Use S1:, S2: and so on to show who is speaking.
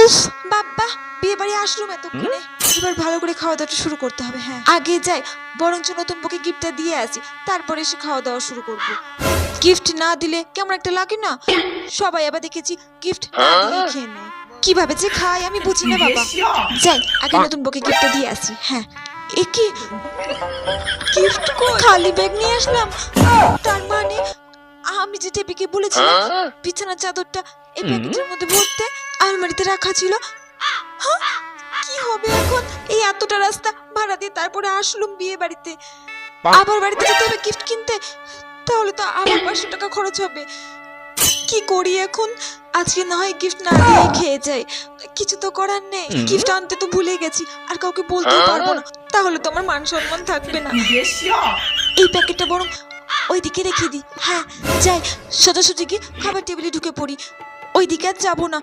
S1: উফ বাবা, বিয়ে বাড়ি আসলুম এতক্ষণে, এবার ভালো করে খাওয়া দাওয়াটা শুরু করতে হবে। হ্যাঁ, আগে যাই, বরঞ্চ নতুন বউকে গিফটটা দিয়ে আসি, তারপরে এসে খাওয়া দাওয়া শুরু করব। গিফট না দিলে কেমন একটা লাগে না? সবাই আবার দেখেছি গিফট না দিয়ে খেয়ে নেয়। কিভাবে যে খাই আমি বুঝি না বাবা। যাই, আগে নতুন বউকে গিফটটা দিয়ে আসি। হ্যাঁ, এ কি গিফট? খালি ব্যাগ নিয়ে আসলাম, তার মানে আমি যে টেপিকে বলেছিলাম বিছানার চাদরটা এই প্যাকেটের মধ্যে ভরতে আলমারিতে রাখা ছিল। হ্যাঁ, কি হবে এখন? এই এতটা রাস্তা ভাড়া দিয়ে তারপরে আসলুম বিয়ে বাড়িতে, আবার বাড়িতে যেতে হবে গিফট কিনতে, তাহলে তো আবার 500 টাকা খরচ হবে। কি করি এখন? আজকে না হয় গিফট না দিয়ে খেয়ে যাই, কিছু তো করার নেই। গিফট আনতে তো ভুলে গেছি, আর কাউকে বলতেও পারবো না, তাহলে তো আমার মান সম্মান থাকবে না। এই প্যাকেটটা বরং ওইদিকে রেখে দিই। হ্যাঁ, যাই, সোজাসুজি গিয়ে খাবার টেবিলে ঢুকে পড়ি। ওইদিকে আর যাবো না।